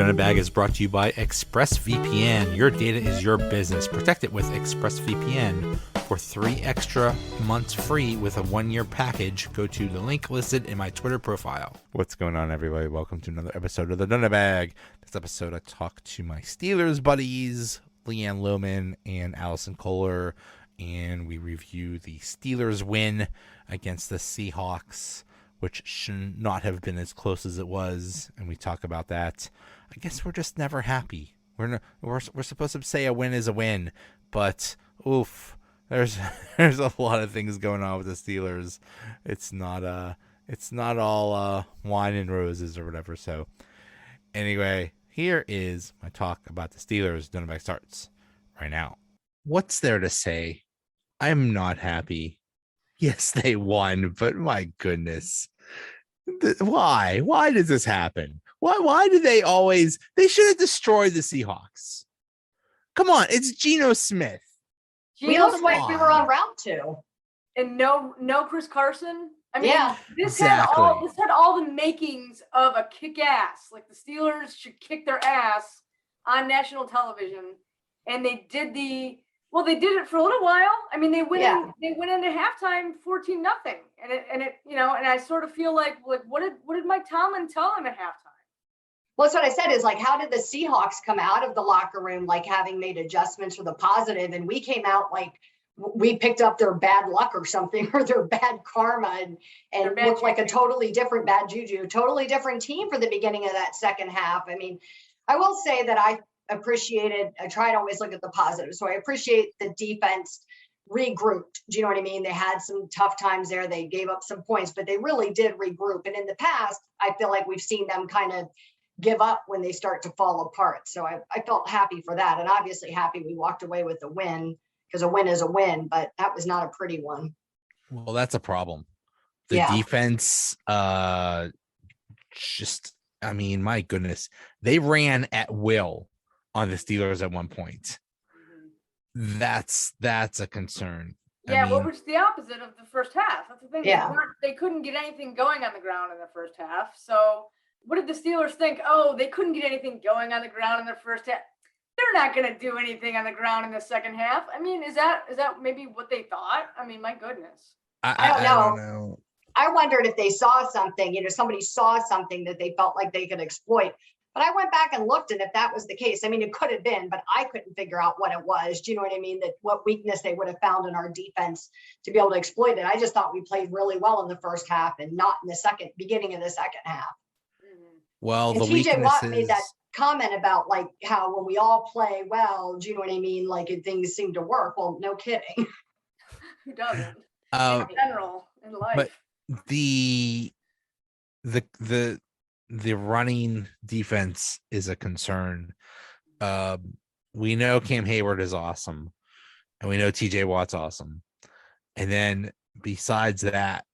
Donut Bag is brought to you by ExpressVPN. Your data is your business. Protect it with ExpressVPN. For 3 extra months free with a 1-year package, go to the link listed in my Twitter profile. What's going on, everybody? Welcome to another episode of the Donut Bag. This episode, I talked to my Steelers buddies, LeeAnn Lowman and Allison Koehler, and we review the Steelers win against the Seahawks, which should not have been as close as it was, and we talk about that. I guess we're just never happy. We're supposed to say a win is a win, but oof, there's a lot of things going on with the Steelers. It's not all wine and roses or whatever. So anyway, here is my talk about the Steelers. Donut Bag starts right now. What's there to say? I'm not happy. Yes, they won, but my goodness. Why? Why does this happen? Why do they always... They should have destroyed the Seahawks. Come on, it's Geno Smith. We looked like we were on round 2. And no Chris Carson. I mean, yeah, this exactly. had all the makings of a kick ass. Like the Steelers should kick their ass on national television. And they did it for a little while. I mean, they went into halftime 14-0. And I sort of feel like what did Mike Tomlin tell him at halftime? well, that's what I said is like, how did the Seahawks come out of the locker room like having made adjustments for the positive, and we came out like we picked up their bad luck or something, or their bad karma, and looked like a totally different bad juju, totally different team for the beginning of that second half. I mean, I will say that I try to always look at the positive. So I appreciate the defense regrouped. Do you know what I mean? They had some tough times there. They gave up some points, but they really did regroup. And in the past, I feel like we've seen them kind of give up when they start to fall apart. So I felt happy for that. And obviously happy we walked away with the win, because a win is a win, but that was not a pretty one. Well, that's a problem. The defense, I mean, my goodness, they ran at will on the Steelers at one point. That's a concern. Yeah, which is the opposite of the first half. That's the thing. Yeah. They couldn't get anything going on the ground in the first half. So what did the Steelers think? Oh, they couldn't get anything going on the ground in the first half. They're not going to do anything on the ground in the second half. I mean, is that maybe what they thought? I mean, my goodness. I don't know. I wondered if they saw something, somebody saw something that they felt like they could exploit. But I went back and looked, and if that was the case, I mean, it could have been, but I couldn't figure out what it was. Do you know what I mean? That what weakness they would have found in our defense to be able to exploit it. I just thought we played really well in the first half and not in the beginning of the second half. Well, and TJ Watt made that comment about like how when we all play well, do you know what I mean? Like things seem to work. Well, no kidding. Who doesn't? In general, in life. But the running defense is a concern. We know Cam Hayward is awesome, and we know TJ Watt's awesome. And then besides that,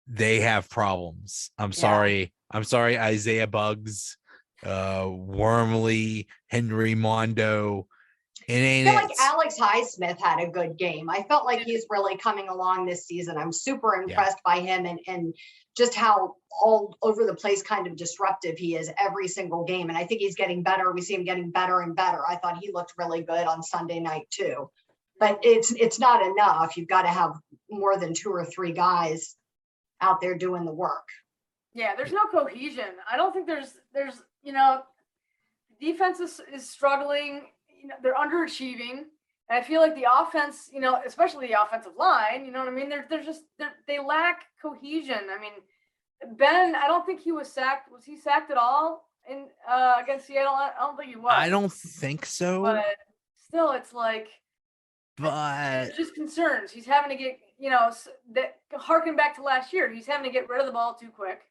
they have problems. I'm sorry, Isaiah Buggs, Wormley, Henry Mondo. I feel like Alex Highsmith had a good game. I felt like he's really coming along this season. I'm super impressed by him and just how all over the place kind of disruptive he is every single game. And I think he's getting better. We see him getting better and better. I thought he looked really good on Sunday night too. But it's not enough. You've got to have more than 2 or 3 guys out there doing the work. Yeah, there's no cohesion. I don't think there's defense is struggling. They're underachieving. And I feel like the offense, especially the offensive line, you know what I mean? They lack cohesion. I mean, Ben, I don't think he was sacked. Was he sacked at all in against Seattle? I don't think he was. I don't think so. But still, it's like, there's just concerns. He's having to get, that harken back to last year. He's having to get rid of the ball too quick.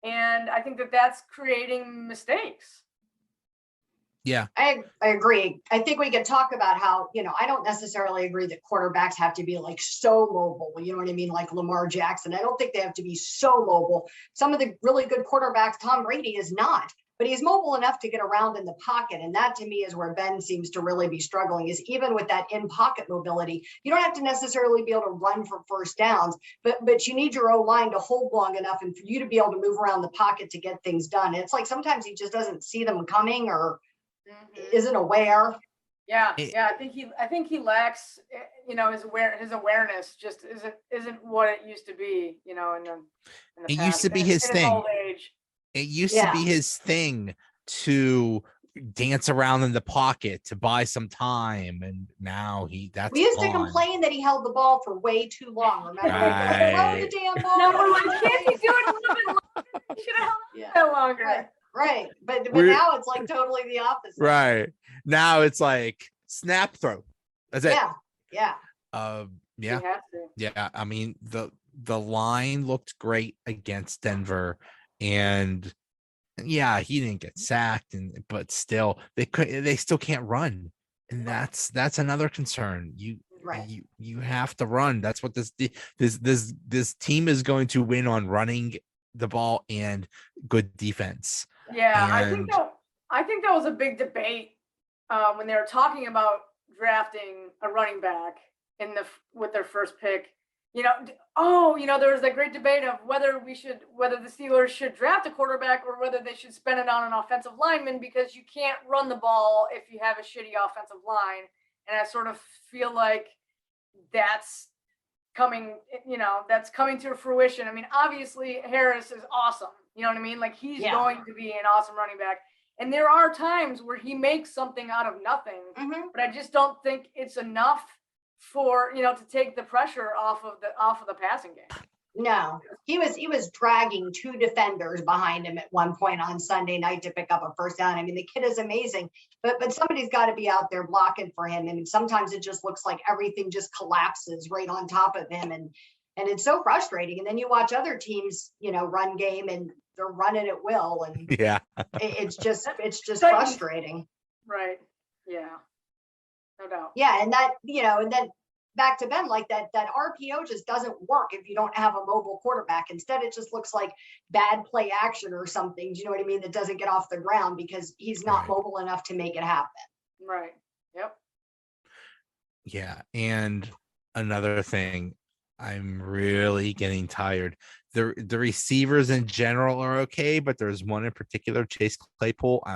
And I think that's creating mistakes. Yeah, I agree. I think we can talk about how, I don't necessarily agree that quarterbacks have to be like so mobile. You know what I mean? Like Lamar Jackson. I don't think they have to be so mobile. Some of the really good quarterbacks, Tom Brady is not. but he's mobile enough to get around in the pocket. And that to me is where Ben seems to really be struggling, is even with that in pocket mobility, you don't have to necessarily be able to run for first downs, but you need your O-line to hold long enough and for you to be able to move around the pocket to get things done. And it's like sometimes he just doesn't see them coming or isn't aware. Yeah, I think he lacks, his awareness just isn't what it used to be, in the It past, used to be his thing. Old age. It used to be his thing to dance around in the pocket to buy some time, and now that's we used gone. to complain that he held the ball for way too long. Remember? Right. The damn ball. No, we're like, can't he do it a little bit longer? He should have held it a bit longer. Right. But now it's like totally the opposite. Right. Now it's like snap throw. That's it. Yeah. Yeah. I mean, the line looked great against Denver, and he didn't get sacked, but still they still can't run. And that's another concern. You have to run. That's what this team is going to win on, running the ball and good defense. Yeah, I think that was a big debate when they were talking about drafting a running back with their first pick. There was that great debate of whether the Steelers should draft a quarterback or whether they should spend it on an offensive lineman, because you can't run the ball if you have a shitty offensive line. And I sort of feel like that's coming to fruition. I mean, obviously Harris is awesome. You know what I mean? Like, he's going to be an awesome running back. And there are times where he makes something out of nothing, but I just don't think it's enough for, to take the pressure off of the passing game. No, he was dragging two defenders behind him at one point on Sunday night to pick up a first down. I mean, the kid is amazing, but somebody's got to be out there blocking for him. And sometimes it just looks like everything just collapses right on top of him. And it's so frustrating. And then you watch other teams, run game, and they're running at will. And it's just frustrating. Right. Yeah. No doubt. Yeah. And that, and then back to Ben, like that RPO just doesn't work if you don't have a mobile quarterback. Instead, it just looks like bad play action or something. Do you know what I mean? That doesn't get off the ground because he's not mobile enough to make it happen. Right. Yep. Yeah. And another thing, I'm really getting tired. The receivers in general are okay, but there's one in particular, Chase Claypool.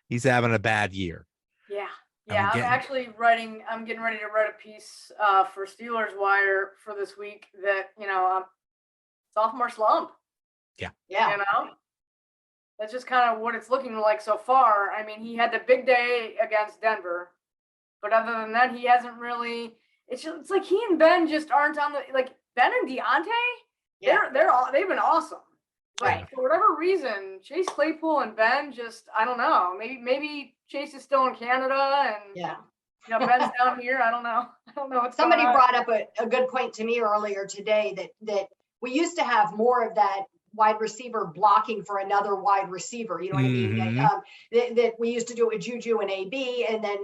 He's having a bad year. Yeah. Yeah, I'm getting ready to write a piece for Steelers Wire for this week that, sophomore slump. Yeah. That's just kind of what it's looking like so far. I mean, he had the big day against Denver, but other than that, he hasn't really, it's like he and Ben just aren't on Ben and Deontay, they've been awesome. But for whatever reason, Chase Claypool and Ben just, I don't know, maybe Chase is still in Canada and Ben's down here. I don't know what's Somebody going on. brought up a good point to me earlier today that we used to have more of that wide receiver blocking for another wide receiver. You know what I mean? That we used to do it with Juju and AB. And then,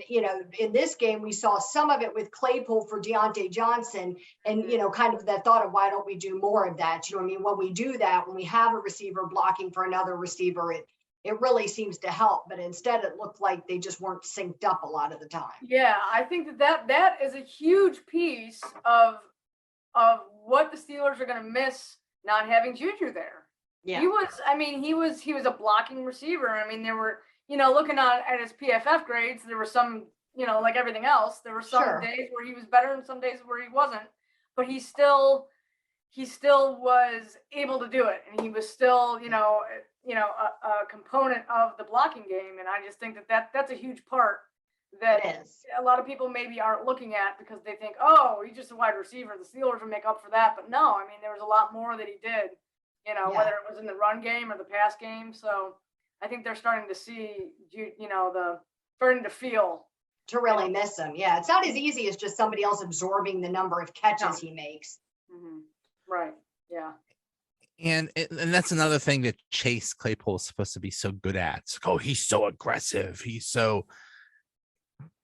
in this game, we saw some of it with Claypool for Deontay Johnson and, kind of that thought of why don't we do more of that? You know what I mean? When we do that, when we have a receiver blocking for another receiver, it really seems to help. But instead, it looked like they just weren't synced up a lot of the time. Yeah, I think that is a huge piece of what the Steelers are going to miss not having Juju there. Yeah. He was a blocking receiver. I mean, there were, looking at his PFF grades, there were some, like everything else, there were some days where he was better and some days where he wasn't, but he still was able to do it. And he was still, a component of the blocking game. And I just think that's a huge part that a lot of people maybe aren't looking at because they think, oh, he's just a wide receiver. The Steelers will make up for that. But no, I mean, there was a lot more that he did, whether it was in the run game or the pass game. So I think they're starting to see, starting to feel. To really miss him. Yeah. It's not as easy as just somebody else absorbing the number of catches he makes. Mm-hmm. Right. Yeah. And that's another thing that Chase Claypool is supposed to be so good at. It's like, oh, he's so aggressive. He's so,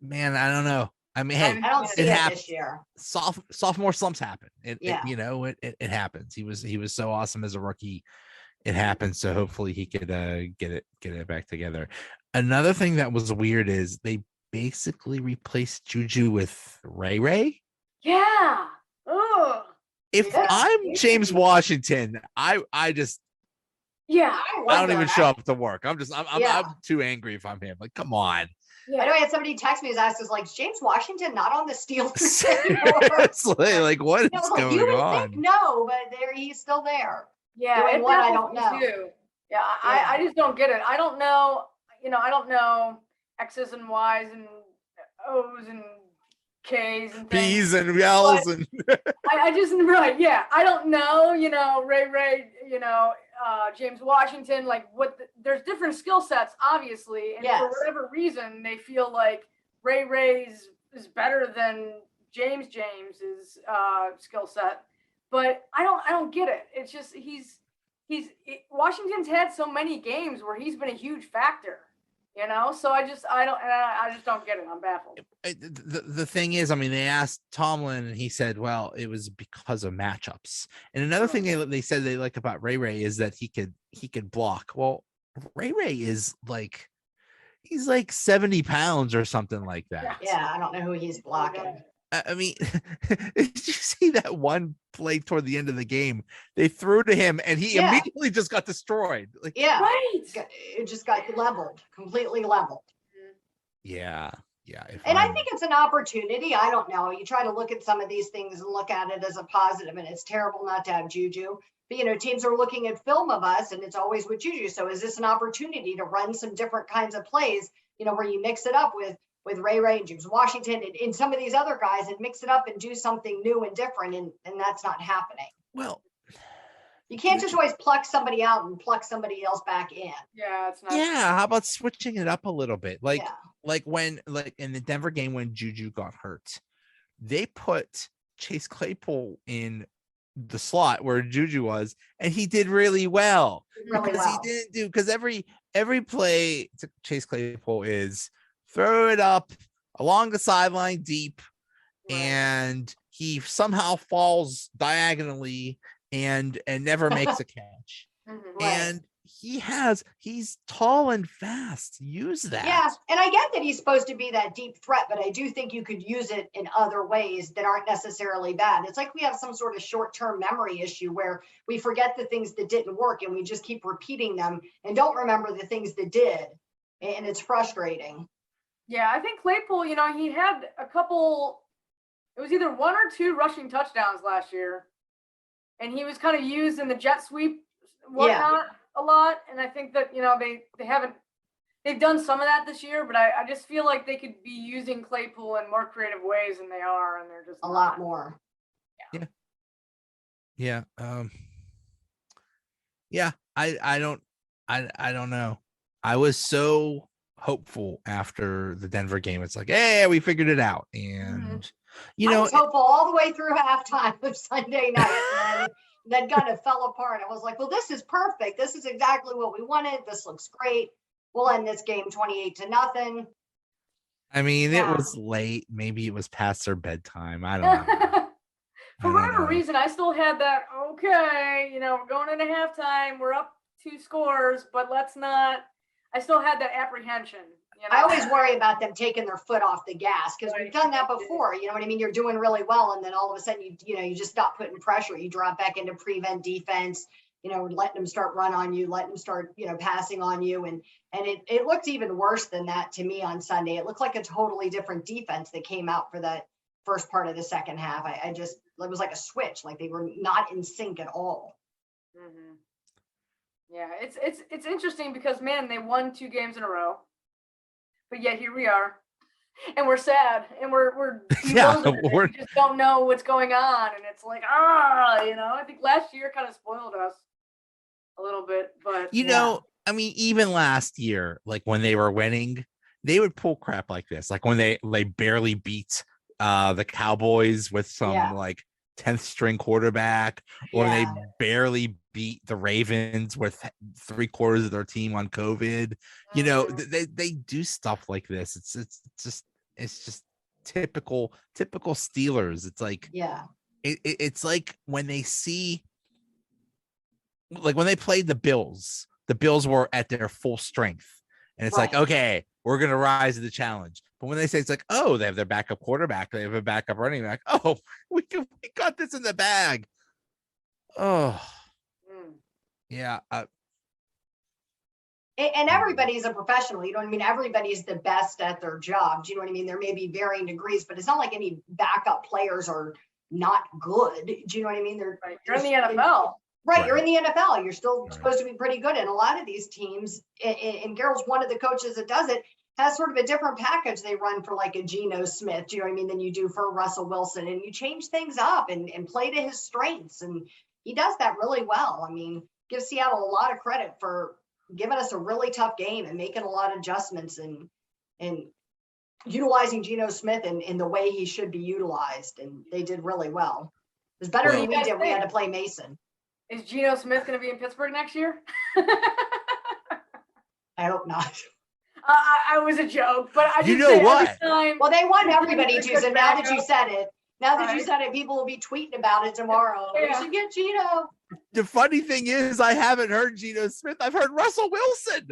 man, I don't know. I mean, hey, I don't see it happens this year. Sophomore slumps happen. It happens. He was so awesome as a rookie, it happened. So hopefully he could get it back together. Another thing that was weird is they basically replaced Juju with Ray Ray. Yeah. Ugh. If Yeah. I'm James Washington, I just Yeah. I don't even show up to work. I'm Yeah. I'm too angry if I'm him. Like, come on. I know I had somebody text me and asked us, like, is James Washington not on the Steelers anymore? Seriously, like what is Like, going you would on? think no, but he's still there. Yeah. Doing It what, I baffles don't me know. too. Yeah. Yeah. I just don't get it. I don't know. I don't know X's and Y's and O's and K's and things. P's and L's and I just right, yeah. I don't know, Ray, James Washington, like there's different skill sets, obviously, and Yes. for whatever reason, they feel like Ray is better than James's skill set, but I don't get it. It's just Washington's had so many games where he's been a huge factor. So I just don't get it. I'm baffled. the thing is, I mean, they asked Tomlin and he said, well, it was because of matchups. And another thing they said they like about Ray is that he could block. Well, Ray is like, he's like 70 pounds or something like that. Yeah, I don't know who he's blocking. I mean, did you see that one play toward the end of the game? They threw to him and he immediately just got destroyed. Like, Yeah, right. It just got leveled, completely leveled. Yeah. And I think it's an opportunity. I don't know. You try to look at some of these things and look at it as a positive, and it's terrible not to have Juju. But, teams are looking at film of us, and it's always with Juju. So is this an opportunity to run some different kinds of plays, where you mix it up with Ray and James Washington and some of these other guys and mix it up and do something new and different. And that's not happening. Well, you can't just always pluck somebody out and pluck somebody else back in. Yeah, it's not. Yeah, how about switching it up a little bit? Like when in the Denver game when Juju got hurt, they put Chase Claypool in the slot where Juju was, and he did really well. He didn't do because every play to Chase Claypool is throw it up along the sideline deep, and he somehow falls diagonally and never makes a catch. And he's tall and fast. Use that. Yeah, and I get that he's supposed to be that deep threat, but I do think you could use it in other ways that aren't necessarily bad. It's like we have some sort of short-term memory issue where we forget the things that didn't work and we just keep repeating them and don't remember the things that did. And it's frustrating. Yeah, I think Claypool, he had a couple, it was either 1 or 2 rushing touchdowns last year. And he was kind of used in the jet sweep whatnot a lot. And I think that, they've done some of that this year, but I just feel like they could be using Claypool in more creative ways than they are. And they're just a lot more. Yeah. I don't know. I was so hopeful after the Denver game. It's like, hey, we figured it out. And I was hopeful all the way through halftime of Sunday night, and then kind of fell apart. I was like, well, this is perfect. This is exactly what we wanted. This looks great. We'll end this game 28-0. I mean, it was late. Maybe it was past their bedtime. I don't know. For whatever reason, I still had that, okay, we're going into halftime. We're up 2 scores, but let's not. I still had that apprehension. I always worry about them taking their foot off the gas because we've done that before. You know what I mean? You're doing really well, and then all of a sudden, you just stop putting pressure. You drop back into prevent defense. Letting them start run on you, letting them start, passing on you, and it looked even worse than that to me on Sunday. It looked like a totally different defense that came out for that first part of the second half. It was like a switch, like they were not in sync at all. Mm-hmm. Yeah, it's interesting because, man, they won 2 games in a row, but yet here we are, and we're sad, and we're we just don't know what's going on, and it's like I think last year kind of spoiled us a little bit, but I mean, even last year, like when they were winning, they would pull crap like this, like when they barely beat the Cowboys with some like 10th string quarterback, or they barely beat the Ravens with 3/4 of their team on COVID. They do stuff like this. It's just typical Steelers. It's like it's like when they see like when they played the Bills were at their full strength. And it's like, Right. okay, we're going to rise to the challenge. But when they say it's like, oh, they have their backup quarterback, they have a backup running back. Oh, we got this in the bag. Oh, yeah. And everybody's a professional. You know what I mean? Everybody's the best at their job. Do you know what I mean? There may be varying degrees, but it's not like any backup players are not good. Do you know what I mean? Right. You're in the NFL. Right, Right. You're in the NFL. You're still Right. supposed to be pretty good. And a lot of these teams, and Garrett's one of the coaches that does it, has sort of a different package they run for like a Geno Smith, do you know what I mean, than you do for Russell Wilson. And you change things up and play to his strengths. And he does that really well. I mean, give Seattle a lot of credit for giving us a really tough game and making a lot of adjustments and utilizing Geno Smith in the way he should be utilized. And they did really well. It was better than we did. We had to play Mason. Is Geno Smith going to be in Pittsburgh next year? I hope not. I was a joke, but I You just know say what? every time. Well, they want everybody to. So now that you backup. said it, Right. people will be tweeting about it tomorrow. We Yeah. should get Geno. The funny thing is, I haven't heard Geno Smith. I've heard Russell Wilson.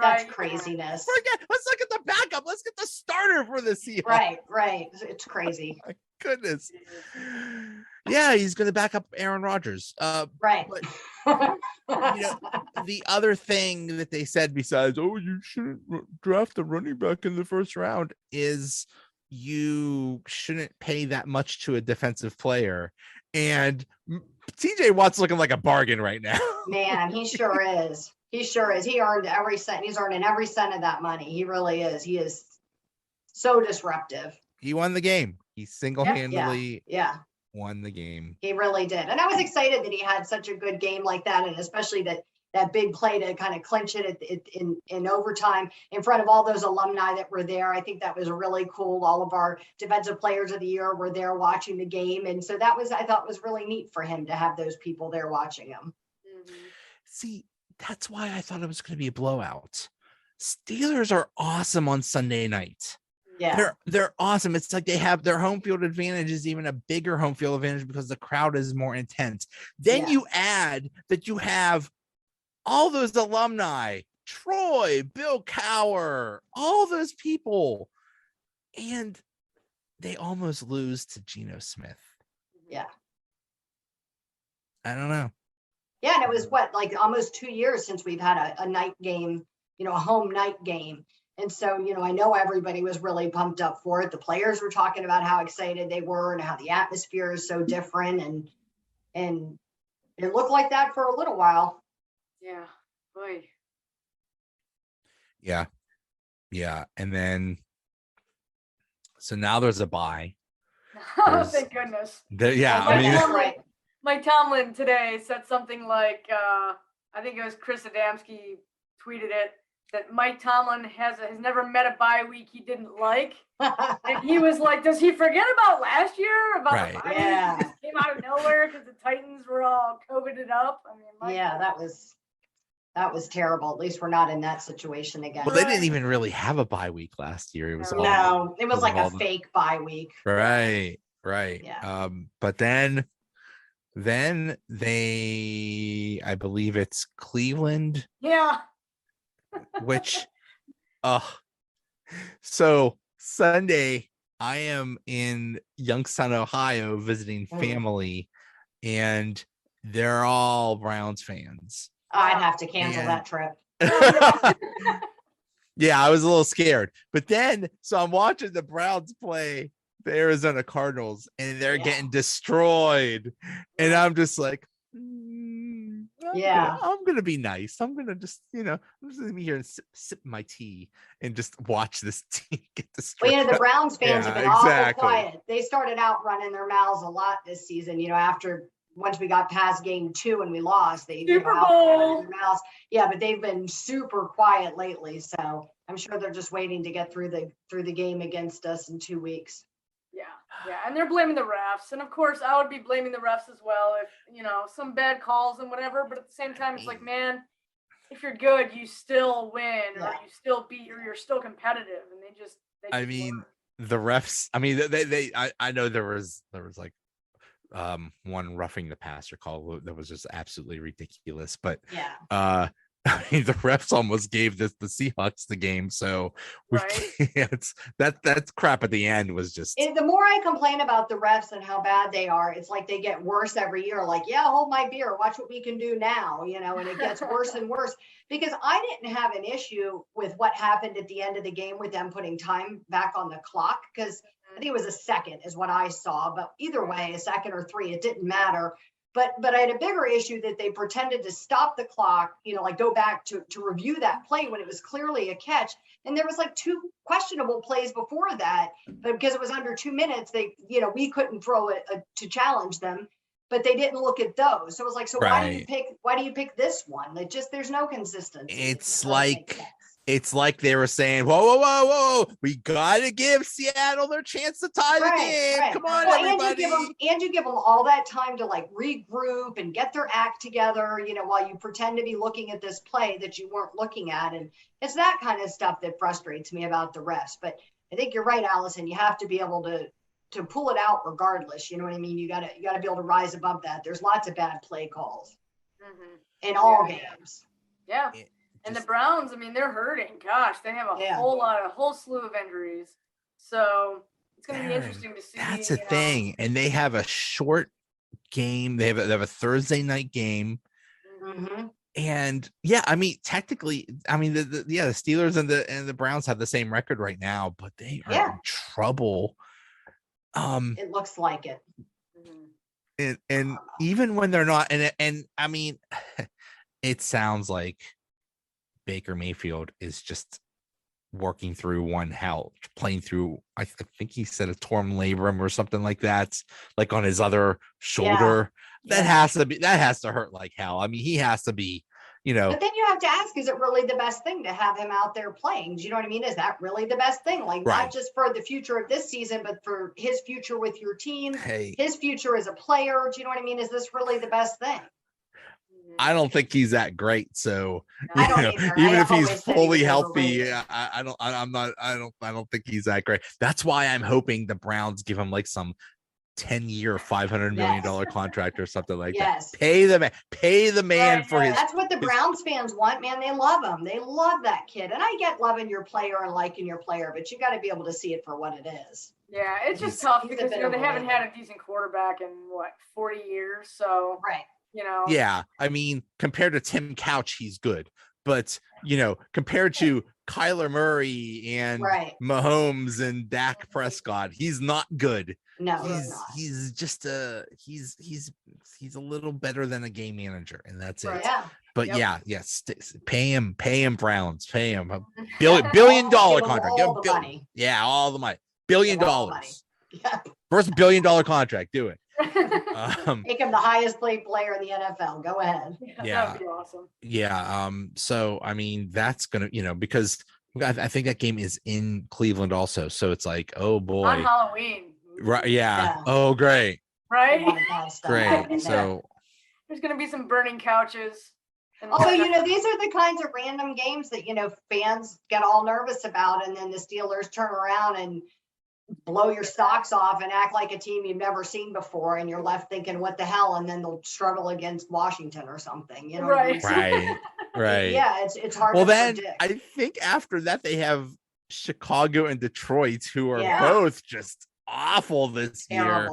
That's Right. craziness. Forget. Let's look at the backup. Let's get the starter for the Seahawks. Right. It's crazy. My goodness. Yeah, he's going to back up Aaron Rodgers. Right. The other thing that they said besides, oh, you shouldn't draft a running back in the first round, is you shouldn't pay that much to a defensive player. And TJ Watt's looking like a bargain right now. Man, he sure is. He earned every cent. He's earning every cent of that money. He really is. He is so disruptive. He won the game. He single-handedly Yeah. won the game. He really did. And I was excited that he had such a good game like that. And especially that big play to kind of clinch it in overtime in front of all those alumni that were there. I think that was really cool. All of our defensive players of the year were there watching the game. And so I thought was really neat for him to have those people there watching him. Mhm. See, that's why I thought it was going to be a blowout. Steelers are awesome on Sunday night. Yeah. They're awesome. It's like they have their home field advantage is even a bigger home field advantage because the crowd is more intense. Then Yeah. you add that you have all those alumni, Troy, Bill Cowher, all those people, and they almost lose to Geno Smith. Yeah. I don't know. Yeah. And it was like almost 2 years since we've had a night game, a home night game. And so, I know everybody was really pumped up for it. The players were talking about how excited they were and how the atmosphere is so different. And it looked like that for a little while. Yeah. Boy. Yeah. And then, so now there's a bye. Oh, There's- thank goodness. I mean, That's right. Mike Tomlin today said something like, I think it was Chris Adamski tweeted it, that Mike Tomlin has never met a bye week he didn't like. And he was like, does he forget about last year? About Right. the bye Yeah. week? It just came out of nowhere because the Titans were all COVIDed up. I mean, Mike, Yeah, that was terrible. At least we're not in that situation again. well, they didn't even really have a bye week last year. It was all No, it was like a all the- fake bye week. right. Yeah. But then they, I believe it's Cleveland, Yeah. which so Sunday I am in Youngstown, Ohio, visiting family, and they're all Browns fans. I'd have to cancel Yeah. that trip. Yeah, I was a little scared. But then, so I'm watching the Browns play the Arizona Cardinals, and they're Yeah. getting destroyed. And I'm just like, I'm gonna be nice. I'm gonna just, I'm just gonna be here and sip my tea and just watch this team get destroyed. Well, the Browns fans have Yeah, been awful exactly. quiet. They started out running their mouths a lot this season, once we got past game 2 and we lost, they Super out Bowl. running their mouths. Yeah, but they've been super quiet lately. So I'm sure they're just waiting to get through the game against us in 2 weeks. Yeah, and they're blaming the refs. And of course, I would be blaming the refs as well if, some bad calls and whatever. But at the same time, it's like, man, if you're good, you still win or Yeah. you still beat or you're still competitive. And they just I mean, the refs, I mean, I know there was like one roughing the passer call that was just absolutely ridiculous. But Yeah. I mean, the refs almost gave the Seahawks the game, so we can't. That crap at the end was just. The more I complain about the refs and how bad they are, it's like they get worse every year. Like, yeah, hold my beer, watch what we can do now, and it gets worse and worse. Because I didn't have an issue with what happened at the end of the game with them putting time back on the clock, because I think it was a second is what I saw. But either way, a second or three, it didn't matter. But I had a bigger issue that they pretended to stop the clock, like go back to review that play when it was clearly a catch. And there was like 2 questionable plays before that, but because it was under 2 minutes, we couldn't throw it to challenge them, but they didn't look at those. So it was like, so why do you pick this one? There's no consistency. It's like they were saying, whoa, we gotta give Seattle their chance to tie the game. Right. Come on, everybody. And you give them all that time to like regroup and get their act together, while you pretend to be looking at this play that you weren't looking at. And it's that kind of stuff that frustrates me about the refs. But I think you're right, Allison. You have to be able to pull it out regardless. You know what I mean? You gotta be able to rise above that. There's lots of bad play calls in all games. Yeah. And the Browns, I mean, they're hurting. Gosh, they have a whole slew of injuries. So it's going to be interesting to see. That's a thing. And they have a short game. They have a Thursday night game. Mm-hmm. And yeah, I mean, technically, I mean, the Steelers and the Browns have the same record right now, but they are in trouble. It looks like it. And even when they're not, and I mean, it sounds like Baker Mayfield is just working through one hell, playing through, I think he said a torn labrum or something like that, like on his other shoulder. That has to hurt like hell. I mean, he has to be, But then you have to ask, is it really the best thing to have him out there playing? Do you know what I mean? Is that really the best thing? Like, not just for the future of this season, but for his future with your team, his future as a player. Do you know what I mean? Is this really the best thing? I don't think he's that great. So even if he's fully healthy, I don't think he's that great. That's why I'm hoping the Browns give him like some 10-year, $500 million contract or something like that. Pay the man for his. That's what the Browns fans want, man. They love him. They love that kid. And I get loving your player and liking your player, but you got to be able to see it for what it is. Yeah, it's just tough because they haven't had a decent quarterback in 40 years. So Yeah, I mean, compared to Tim Couch, he's good, but compared to Kyler Murray and Mahomes and Dak Prescott, he's not good. No, he's just he's a little better than a game manager, and that's it. Yeah. But pay him, Browns, pay him a billion dollar contract. All the money. Yeah, all the money. $1 billion. Yeah. First $1 billion contract. Do it. Make him the highest paid player in the NFL. Go ahead. Yeah, that'd be awesome. Yeah. So I mean, that's gonna, because I think that game is in Cleveland also. So it's like, oh boy, on Halloween. Right? Yeah. Oh, great. Right. Great. So there's gonna be some burning couches. Although, these are the kinds of random games that fans get all nervous about, and then the Steelers turn around and blow your socks off and act like a team you've never seen before, and you're left thinking, what the hell? And then they'll struggle against Washington or something, right. Right. Yeah, it's hard to predict. I think after that they have Chicago and Detroit, who are both just awful this year.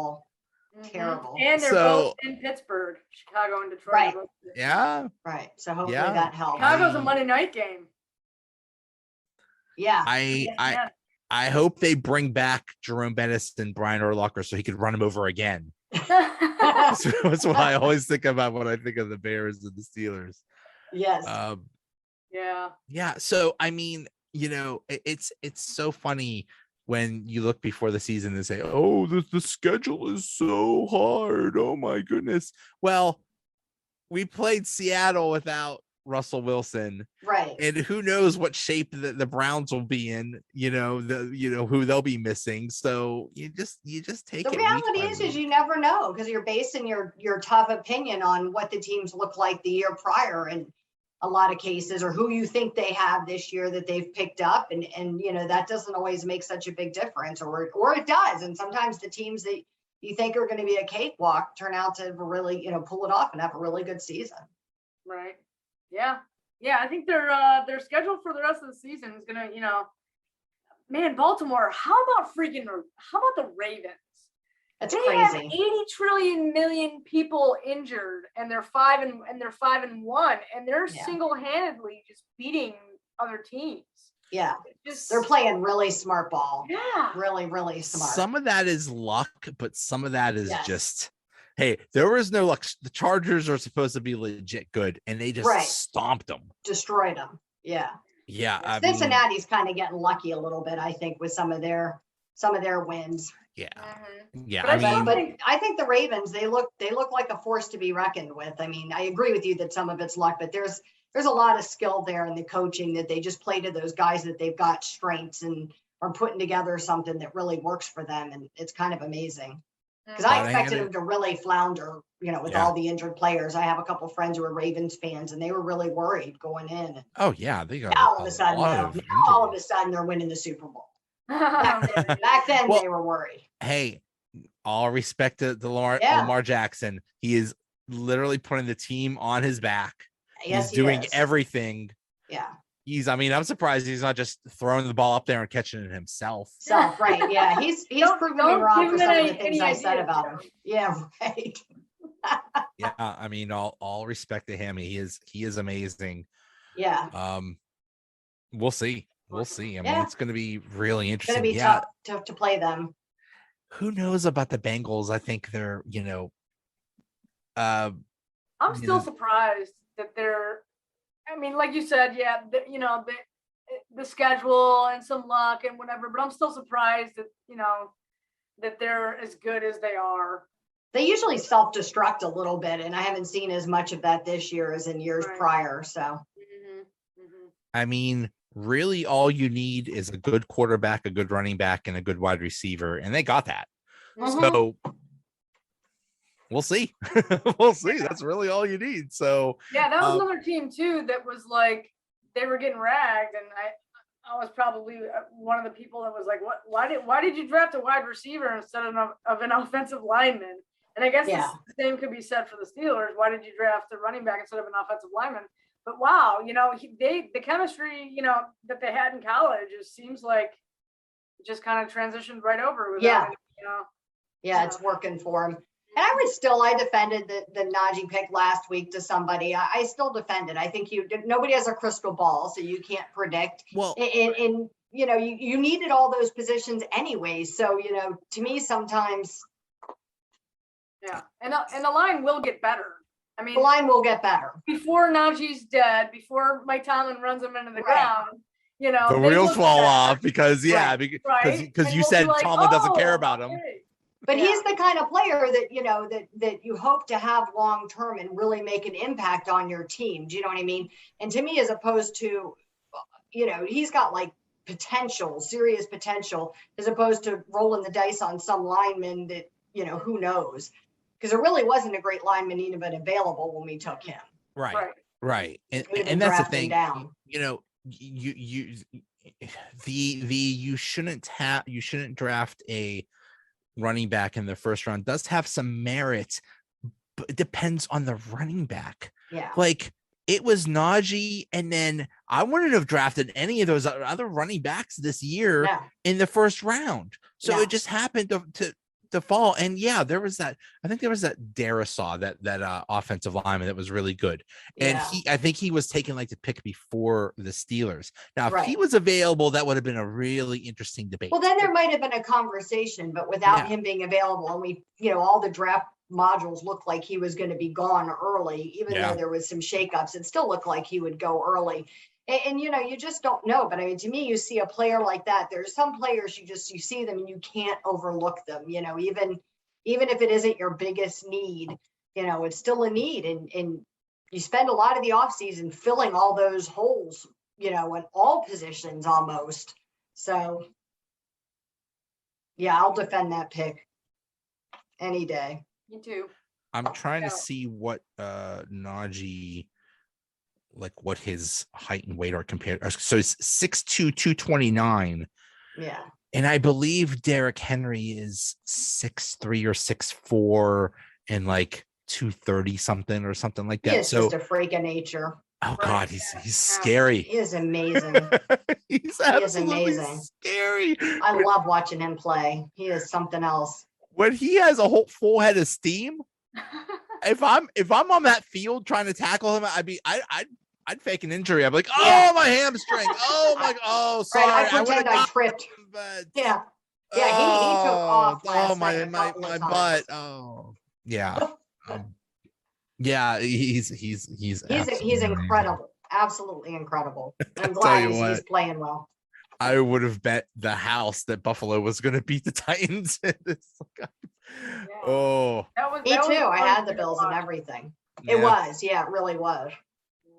Terrible. And they're both in Pittsburgh, Chicago and Detroit. Right. Yeah. Right. So hopefully that helps. Chicago's a Monday night game. Yeah. I hope they bring back Jerome Bettis and Brian Urlacher so he could run him over again. That's what I always think about when I think of the Bears and the Steelers. Yes. Yeah. So I mean, it's so funny when you look before the season and say, "Oh, the schedule is so hard. Oh my goodness." Well, we played Seattle without Russell Wilson, right? And who knows what shape the Browns will be in, who they'll be missing. So you just take it. The reality is you never know, because you're basing your tough opinion on what the teams look like the year prior in a lot of cases, or who you think they have this year that they've picked up, and that doesn't always make such a big difference, or it does. And sometimes the teams that you think are going to be a cakewalk turn out to really, pull it off and have a really good season. Right. Yeah. Yeah. I think their schedule for the rest of the season is going to, man, Baltimore, how about the Ravens? That's they crazy. Have 80 trillion million people injured, and they're 5-1, and they're single-handedly just beating other teams. Yeah, they're playing really smart ball. Yeah, really, really smart. Some of that is luck, but some of that is just, hey, there was no luck. The Chargers are supposed to be legit good, and they just stomped them, destroyed them. Yeah. Yeah, Cincinnati's kind of getting lucky a little bit, I think, with some of their wins. Yeah, but I think the Ravens, they look like a force to be reckoned with. I mean, I agree with you that some of it's luck, but there's a lot of skill there in the coaching that they just play to those guys that they've got strengths and are putting together something that really works for them, and it's kind of amazing. Because I expected them to really flounder, with all the injured players. I have a couple friends who are Ravens fans, and they were really worried going in. Oh yeah, they got all of a sudden they're winning the Super Bowl. Back then they were worried. Hey, all respect to Lamar Jackson. He is literally putting the team on his back. Yes, he's doing everything. Yeah. I'm surprised he's not just throwing the ball up there and catching it himself. Right. Yeah. He's proven me wrong for some of the things I said about him. Yeah, right. Yeah, I mean, all respect to him. He is amazing. Yeah. We'll see. I mean, it's going to be really interesting. It's going to be tough to play them. Who knows about the Bengals? I think they're, I'm still surprised that they're, I mean, like you said, the schedule and some luck and whatever, but I'm still surprised that, that they're as good as they are. They usually self-destruct a little bit, and I haven't seen as much of that this year as in years prior. So, I mean, really all you need is a good quarterback, a good running back, and a good wide receiver, and they got that. So we'll see. That's really all you need. So that was another team too that was like, they were getting ragged, and I was probably one of the people that was like, why did you draft a wide receiver instead of an offensive lineman? And I guess the same could be said for the Steelers. Why did you draft a running back instead of an offensive lineman? But wow, the chemistry, that they had in college, it seems like it just kind of transitioned right over. It's working for him. And I defended the Najee pick last week to somebody. I still defend it. I think nobody has a crystal ball, so you can't predict. Well, and you needed all those positions anyway. So, to me, sometimes. Yeah. And the line will get better. I mean, the line will get better before Najee's dead, before Mike Tomlin runs him into the ground. The wheels fall off because because you said Tomlin doesn't care about him. But he's the kind of player that that you hope to have long term and really make an impact on your team. Do you know what I mean? And to me, as opposed to, he's got like serious potential, as opposed to rolling the dice on some lineman that who knows. Because there really wasn't a great lineman even available when we took him. Right. And that's the thing. You shouldn't draft a running back in the first round. Does have some merit, but it depends on the running back. Yeah. Like it was Najee, and then I wouldn't have drafted any of those other running backs this year in the first round. So it just happened to fall. And there was that, I think there was that Darisaw, that offensive lineman that was really good. And I think he was taken like the pick before the Steelers. Now, if he was available, that would have been a really interesting debate. Well, then there might have been a conversation, but without him being available, and we, all the draft modules looked like he was going to be gone early, even though there was some shakeups, it still looked like he would go early. And you just don't know. But I mean, to me, you see a player like that. There's some players you see them and you can't overlook them. Even if it isn't your biggest need, it's still a need. And you spend a lot of the offseason filling all those holes, in all positions almost. So, I'll defend that pick any day. Me too. I'm trying to see what Najee, like what his height and weight are compared. So it's 6'2", 229. Yeah. And I believe Derrick Henry is 6'3" or 6'4" and like 230 something or something like that. He is just a freak of nature. Oh God, he's scary. He is amazing. He's He is amazing. Scary. I love watching him play. He is something else. When he has a whole full head of steam, if I'm on that field trying to tackle him, I'd fake an injury. I'm like, oh, my hamstring. Oh my, sorry. Right, I pretend I tripped. Him, but, yeah. He took off last my night butt. Oh, yeah. Yeah, he's incredible. Absolutely incredible. I'm glad he's playing well. I would have bet the house that Buffalo was going to beat the Titans. Oh, me too. I had the Bills and everything. It was, it really was.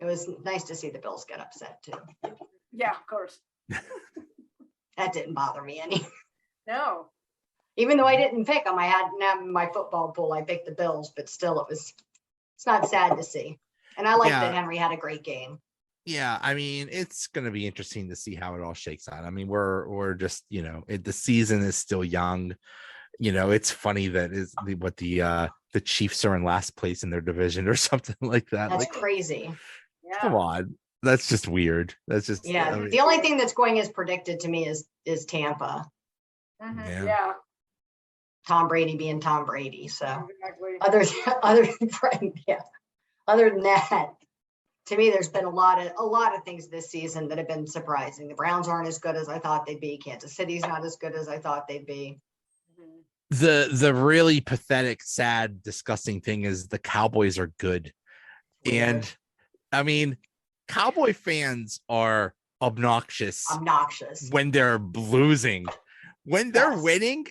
It was nice to see the Bills get upset too. Yeah, of course. That didn't bother me any. No. Even though I didn't pick them, I had in my football pool. I picked the Bills, but still, it's not sad to see. And I like that Henry had a great game. Yeah, I mean, it's going to be interesting to see how it all shakes out. I mean, we're just, the season is still young. It's funny that the Chiefs are in last place in their division or something like that. That's crazy. Yeah. Come on. That's just weird. That's just the only thing that's going as predicted to me is Tampa. Mm-hmm. Yeah. Tom Brady being Tom Brady. So exactly. Other than that, to me, there's been a lot of things this season that have been surprising. The Browns aren't as good as I thought they'd be. Kansas City's not as good as I thought they'd be. The really pathetic, sad, disgusting thing is the Cowboys are good. And I mean, Cowboy fans are obnoxious when they're losing. When they're winning,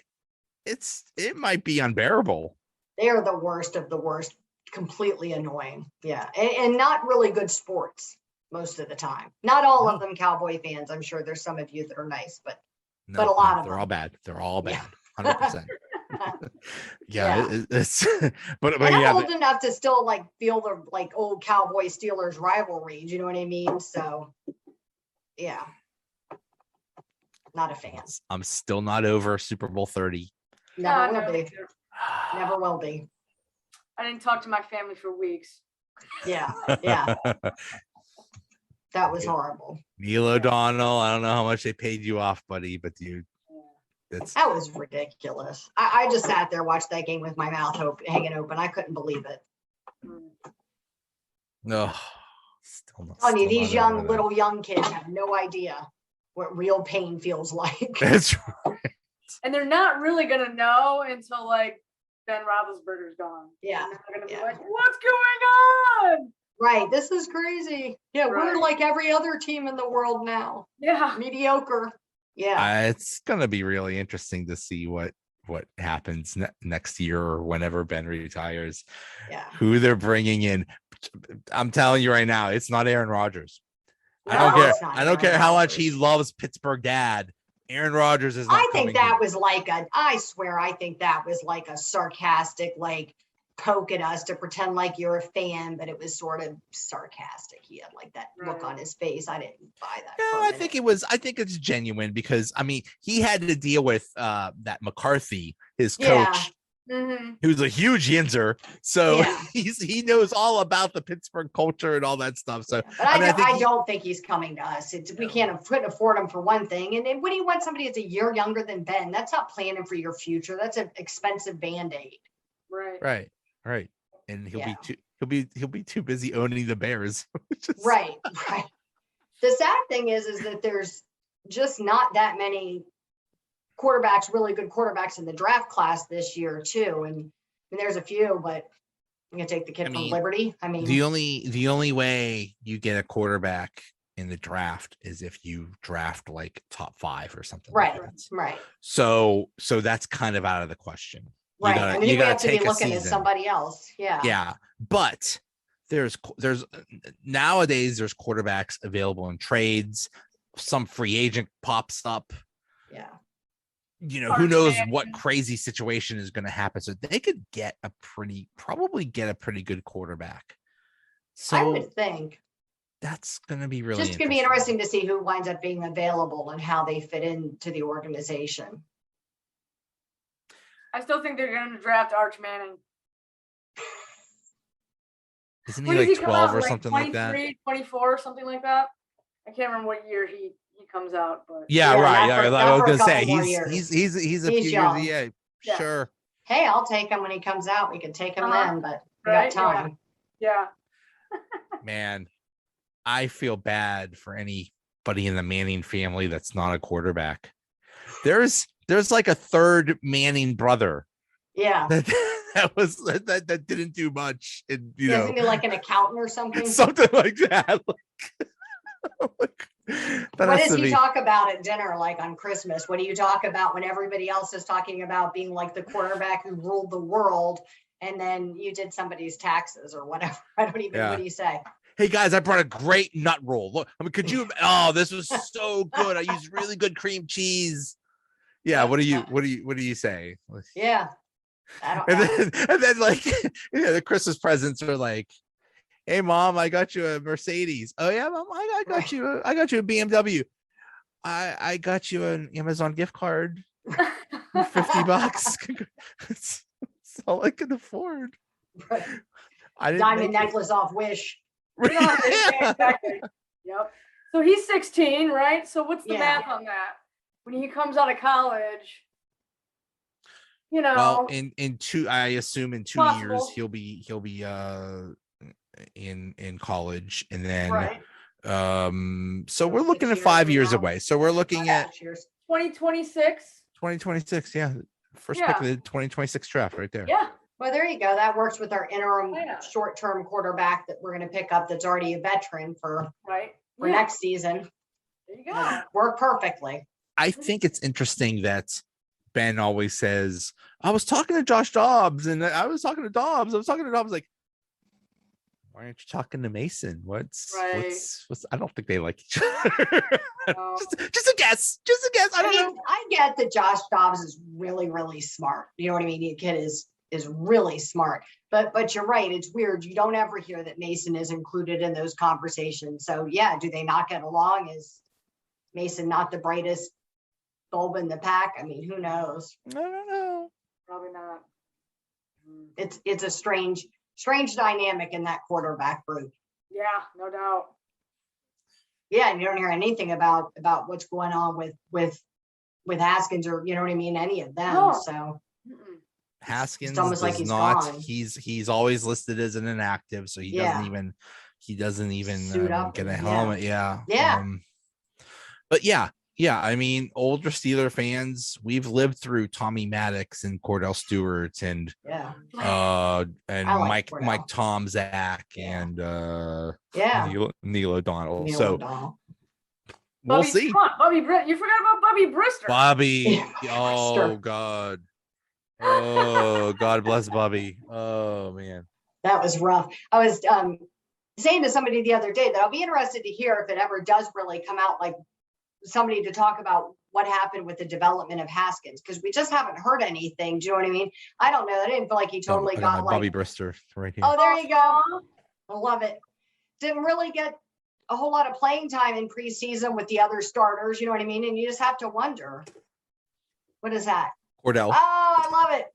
it might be unbearable. They are the worst of the worst, completely annoying. Yeah. And not really good sports most of the time. Not all of them Cowboy fans. I'm sure there's some of you that are nice, but a lot of them. They're all bad. They're all bad. 100%. It's but I'm old enough to still feel the old Cowboy Steelers rivalry. Do you know what I mean? So yeah, not a fan. I'm still not over Super Bowl 30. Never will be. I didn't talk to my family for weeks. Yeah. That was horrible. Neil O'Donnell, I don't know how much they paid you off, buddy, but that was ridiculous. I just sat there, watched that game with my mouth hanging open. I couldn't believe it. No, these young kids have no idea what real pain feels like. That's right. And they're not really gonna know until Ben Roethlisberger's gone. Yeah. They're gonna be like, "What's going on?" Right. This is crazy. Yeah, we're like every other team in the world now. Yeah. Mediocre. Yeah. It's gonna be really interesting to see what happens next year or whenever Ben retires. Yeah. Who they're bringing in. I'm telling you right now, it's not Aaron Rodgers. No, I don't care how much he loves Pittsburgh dad. Aaron Rodgers is not I think that here. was I think that was like a sarcastic, poke at us to pretend like you're a fan, but it was sort of sarcastic. He had that look on his face. I didn't buy that. No, I think it's genuine because he had to deal with that McCarthy, his coach, who's a huge yinzer. So he knows all about the Pittsburgh culture and all that stuff. So but I don't think he's couldn't afford him for one thing. And then when you want somebody that's a year younger than Ben, that's not planning for your future. That's an expensive Band-Aid. Right. And he'll be too busy owning the Bears. Right. The sad thing is that there's just not that many quarterbacks, really good quarterbacks in the draft class this year too. And there's a few, but I'm gonna take the kid from Liberty. The only way you get a quarterback in the draft is if you draft top 5 or something. Right. Like that. Right. So that's kind of out of the question. Right. You have to be looking at somebody else. Yeah. Yeah. But there's nowadays there's quarterbacks available in trades. Some free agent pops up. Yeah. Who knows what crazy situation is going to happen. So they could probably get a pretty good quarterback. So I would think That's going to be really Just going to be interesting to see who winds up being available and how they fit into the organization. I still think they're going to draft Arch Manning. Isn't he like 12 or like something like that? 24, something like that. I can't remember what year he comes out, but Yeah, right. I was going to say he's a few young. years. Yeah, sure. Hey, I'll take him when he comes out. We can take him then, but we right? got time. Yeah. Man, I feel bad for anybody in the Manning family that's not a quarterback. There's like a third Manning brother. Yeah. That didn't do much. And Isn't he like an accountant or something? Something like that. What does he talk about at dinner, like on Christmas? What do you talk about when everybody else is talking about being like the quarterback who ruled the world, and then you did somebody's taxes or whatever? I don't even. What do you say? Hey guys, I brought a great nut roll. Look, I mean, could you? Oh, this was so good. I used really good cream cheese. Yeah. What do you say? Yeah. I don't know. And then like, the Christmas presents are like, hey mom, I got you a Mercedes. Oh yeah, mom, I got you a BMW. I got you an Amazon gift card. $50. It's all I can afford. Right. Diamond necklace off Wish. Exactly. Yep. So he's 16, right? So what's the math on that? When he comes out of college, well, I assume in 2 years he'll be in college, and then so we're looking at 5 years away. So we're looking at 2026. Yeah, first pick of the 2026 draft right there. Yeah. Well, there you go. That works with our interim short-term quarterback that we're going to pick up that's already a veteran for next season. There you go. Work perfectly. I think it's interesting that Ben always says, I was talking to Josh Dobbs, and I was talking to Dobbs. Like, why aren't you talking to Mason? What's I don't think they like each other. Just a guess. I don't know. I get that Josh Dobbs is really, really smart. You know what I mean? The kid is really smart. But you're right. It's weird. You don't ever hear that Mason is included in those conversations. So yeah, do they not get along? Is Mason not the brightest bulb in the pack? I mean, who knows? I don't know. Probably not. It's a strange dynamic in that quarterback group. Yeah, no doubt. Yeah, and you don't hear anything about what's going on with Haskins, or you know what I mean, any of them. No. So Haskins it's almost like he's not gone. He's always listed as an inactive, so he doesn't even Suit up get a helmet. Yeah. But yeah, I mean, older Steeler fans, we've lived through Tommy Maddox and Cordell Stewart and Mike Tomczak and Neil O'Donnell. We'll see. You forgot about Bubby Brister. Bobby. Oh God. Oh, God bless Bobby. Oh man. That was rough. I was saying to somebody the other day that I'll be interested to hear if it ever does really come out, like somebody to talk about what happened with the development of Haskins, because we just haven't heard anything. Do you know what I mean? I don't know. I didn't feel like he totally got Bobby Brister right here. Oh, there you go. I love it. Didn't really get a whole lot of playing time in preseason with the other starters. You know what I mean? And you just have to wonder, what is that? Cordell. Oh, I love it.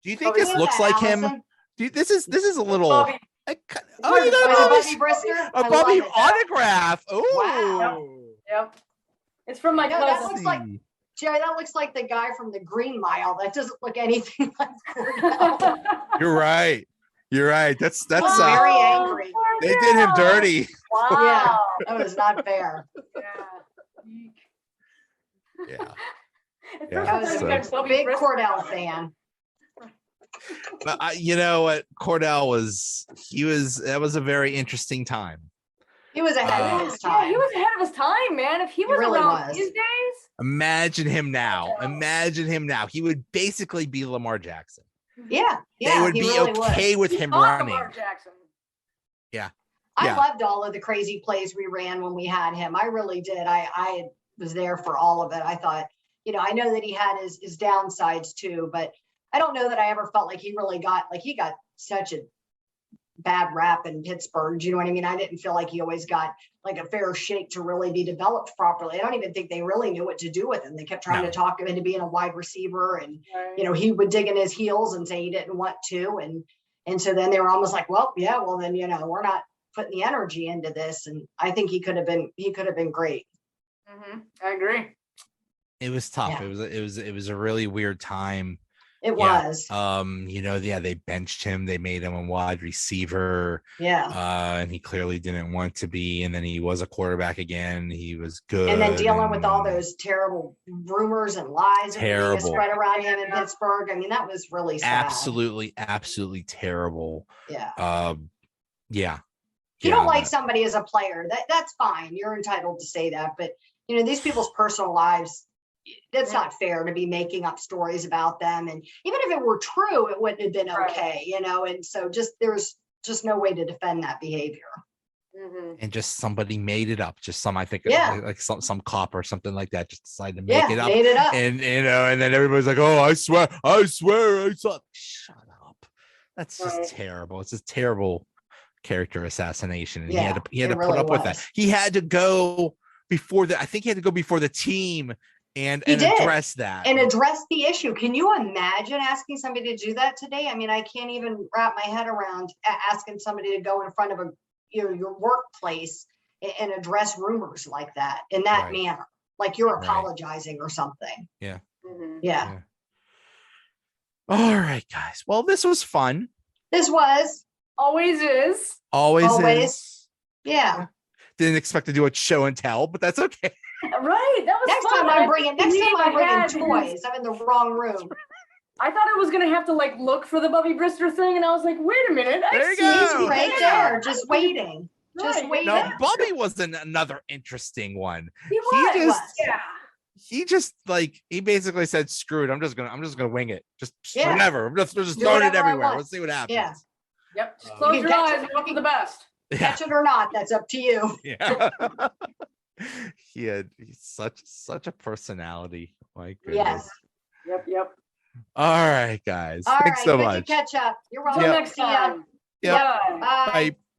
Do you think this looks like him? This is a little. Bobby. You got Bobby Brister. A Bobby autograph. Oh. Wow. Yep. It's from my cousin. That looks like Jerry. That looks like the guy from the Green Mile. That doesn't look anything like Cordell. You're right. That's very angry. They did him dirty. Wow. Yeah, that was not fair. Yeah. I was a big Cordell fan. But you know what, Cordell that was a very interesting time. He was ahead of his time. Yeah, he was ahead of his time, man. If he was really around was. these days. Imagine him now. He would basically be Lamar Jackson. Yeah. They would be really okay with him running. Lamar Jackson. Yeah. I loved all of the crazy plays we ran when we had him. I really did. I was there for all of it. I thought, I know that he had his downsides too, but I don't know that I ever felt like he really got such a bad rap in Pittsburgh. Do you know what I mean? I didn't feel like he always got like a fair shake to really be developed properly. I don't even think they really knew what to do with him. They kept trying to talk him into being a wide receiver, and he would dig in his heels and say he didn't want to, and so then they were almost like, well, then we're not putting the energy into this. And I think he could have been great. I agree. It was tough. Yeah. It was a really weird time. It was. They benched him. They made him a wide receiver. Yeah. And he clearly didn't want to be. And then he was a quarterback again. He was good. And then dealing with all those terrible rumors and lies being spread around him in Pittsburgh. I mean, that was really sad. Absolutely terrible. Yeah. Yeah. If you don't like somebody as a player, that's fine. You're entitled to say that. But, these people's personal lives, that's not fair to be making up stories about them. And even if it were true, it wouldn't have been okay, and so there's just no way to defend that behavior. And just somebody made it up. Just like some cop or something like that just decided to make it up. Made it up. And and then everybody's like, oh, I swear I saw. Shut up. That's just terrible. It's a terrible character assassination. And he had to put up with that. He had to go before the team and address that. And address the issue. Can you imagine asking somebody to do that today? I mean, I can't even wrap my head around asking somebody to go in front of your workplace and address rumors like that in that manner, like you're apologizing or something. Yeah. Yeah. All right, guys. Well, this was fun. This was. Always is. Always is. Yeah. Didn't expect to do a show and tell, but that's okay. Right. That was next fun. time I'm bringing toys. I'm in the wrong room. I thought I was gonna have to look for the Bubby Brister thing, and I was like, wait a minute. He's right there, just waiting. Just waiting. No, Bubby was another interesting one. He He basically said, screw it. I'm just gonna wing it. Just whatever. I'm just throwing it everywhere. Let's see what happens. Yeah. Yep. Just close your eyes and look for the best. Catch it or not, that's up to you. Yeah. He's such a personality. My goodness. Yes. Yep. All right, guys. All Thanks so good much. To catch up. You're welcome. Next time. Yep. Bye. Bye.